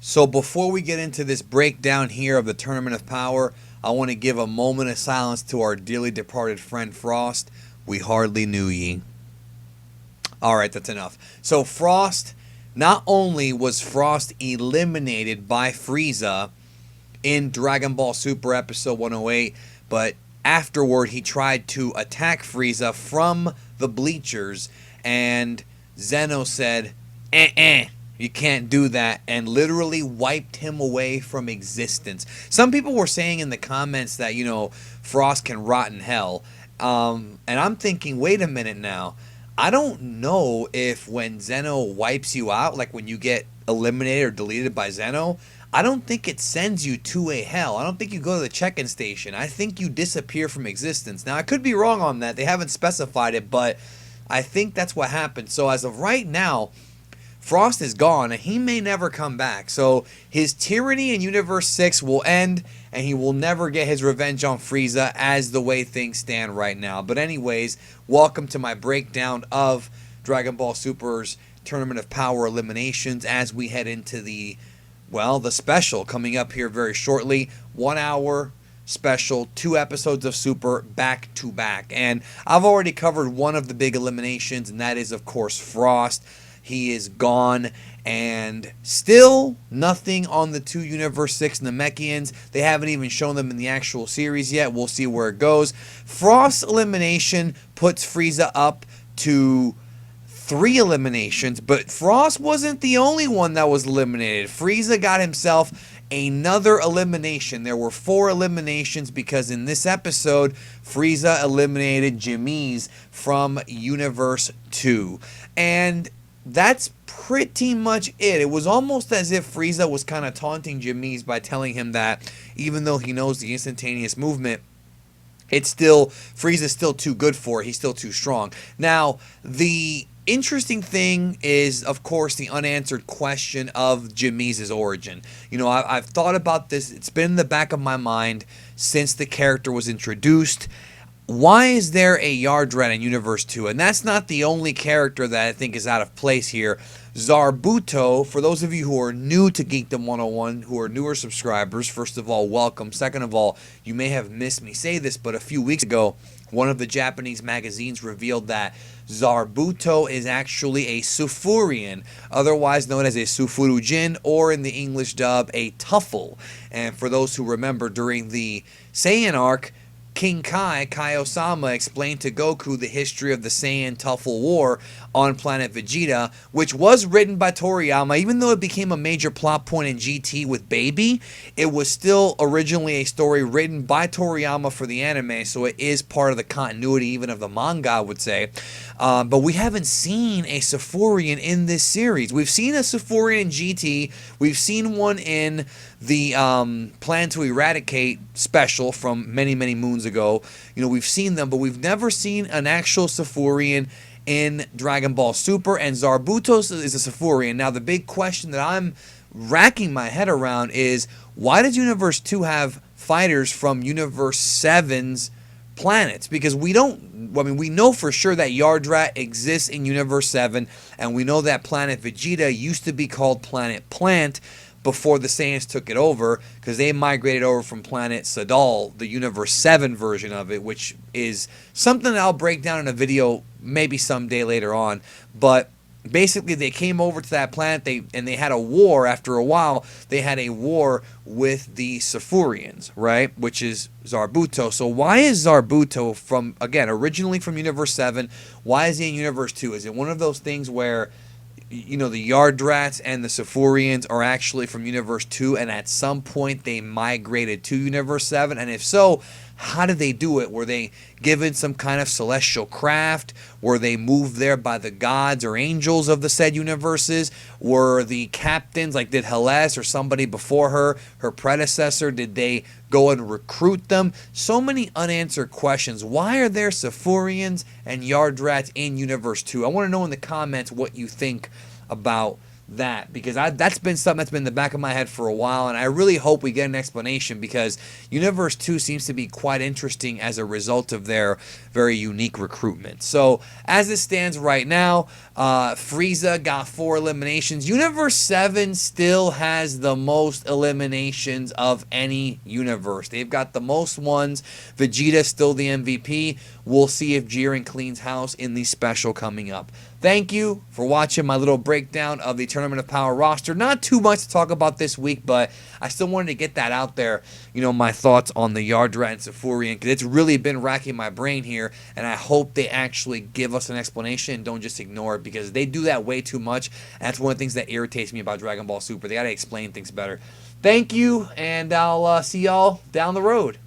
So before we get into this breakdown here of the Tournament of Power, I want to give a moment of silence to our dearly departed friend Frost. We hardly knew ye. Alright, that's enough. So Frost, not only was Frost eliminated by Frieza in Dragon Ball Super episode 108, but afterward he tried to attack Frieza from the bleachers, and Zeno said, you can't do that, and literally wiped him away from existence. Some people were saying in the comments that, Frost can rot in hell. And I'm thinking, wait a minute now. I don't know if when Zeno wipes you out, like when you get eliminated or deleted by Zeno, I don't think it sends you to a hell. I don't think you go to the check-in station. I think you disappear from existence. Now, I could be wrong on that. They haven't specified it, but I think that's what happened. So as of right now, Frost is gone, and he may never come back. So his tyranny in Universe 6 will end, and he will never get his revenge on Frieza as the way things stand right now. But anyways, welcome to my breakdown of Dragon Ball Super's Tournament of Power Eliminations as we head into the special coming up here very shortly. 1 hour special, 2 episodes of Super back to back. And I've already covered one of the big eliminations, and that is, of course, Frost. He is gone, and still nothing on the 2 Universe 6 Namekians. They haven't even shown them in the actual series yet. We'll see where it goes. Frost's elimination puts Frieza up to 3 eliminations, but Frost wasn't the only one that was eliminated. Frieza got himself another elimination. There were 4 eliminations because in this episode, Frieza eliminated Jimeze from Universe 2. And that's pretty much it. It was almost as if Frieza was kind of taunting Jimeze by telling him that even though he knows the instantaneous movement, Frieza's still too good for it. He's still too strong. Now, the interesting thing is, of course, the unanswered question of Jimeze's origin. I've thought about this. It's been in the back of my mind since the character was introduced. Why is there a Yardrat in Universe 2? And that's not the only character that I think is out of place here. Zarbuto, for those of you who are new to Geekdom 101, who are newer subscribers, first of all, welcome. Second of all, you may have missed me say this, but a few weeks ago, one of the Japanese magazines revealed that Zarbuto is actually a Sufurian, otherwise known as a Sufurujin, or in the English dub, a Tuffle. And for those who remember, during the Saiyan arc, King Kai-Osama explained to Goku the history of the Saiyan Tuffle War on planet Vegeta, which was written by Toriyama. Even though it became a major plot point in GT with Baby, it was still originally a story written by Toriyama for the anime, so it is part of the continuity even of the manga, I would say. But we haven't seen a Sufurian in this series. We've seen a Sufurian in GT. We've seen one in the Plan to Eradicate special from many, many moons ago. We've seen them, but we've never seen an actual Sufurian in Dragon Ball Super, and Zarbuto is a Sufurian. Now, the big question that I'm racking my head around is, why does Universe 2 have fighters from Universe 7's planets? Because we know for sure that Yardrat exists in Universe 7, and we know that planet Vegeta used to be called Planet Plant before the Saiyans took it over, because they migrated over from planet Sadal, the Universe 7 version of it, which is something that I'll break down in a video maybe someday later on. But basically, they came over to that planet, and they had a war. After a while, they had a war with the Sufurians, right? Which is Zarbuto. So why is Zarbuto originally from Universe 7, why is he in Universe 2? Is it one of those things where the Yardrats and the Sufurians are actually from Universe 2, and at some point they migrated to Universe 7? And if so, how did they do it? Were they given some kind of celestial craft? Were they moved there by the gods or angels of the said universes? Were the captains, like did Hellas or somebody before her predecessor, did they go and recruit them? So many unanswered questions. Why are there Sufurians and Yardrats in Universe 2? I want to know in the comments what you think about that, because that's been something that's been in the back of my head for a while, and I really hope we get an explanation, because Universe 2 seems to be quite interesting as a result of their very unique recruitment. So as it stands right now, Frieza got 4 eliminations. Universe 7 still has the most eliminations of any universe. They've got the most ones. Vegeta's still the MVP. We'll see if Jiren cleans house in the special coming up. Thank you for watching my little breakdown of the Tournament of Power roster. Not too much to talk about this week, but I still wanted to get that out there. You know, my thoughts on the Yardrat and Safurian, because it's really been racking my brain here, and I hope they actually give us an explanation and don't just ignore it, because they do that way too much. And that's one of the things that irritates me about Dragon Ball Super. They got to explain things better. Thank you, and I'll see y'all down the road.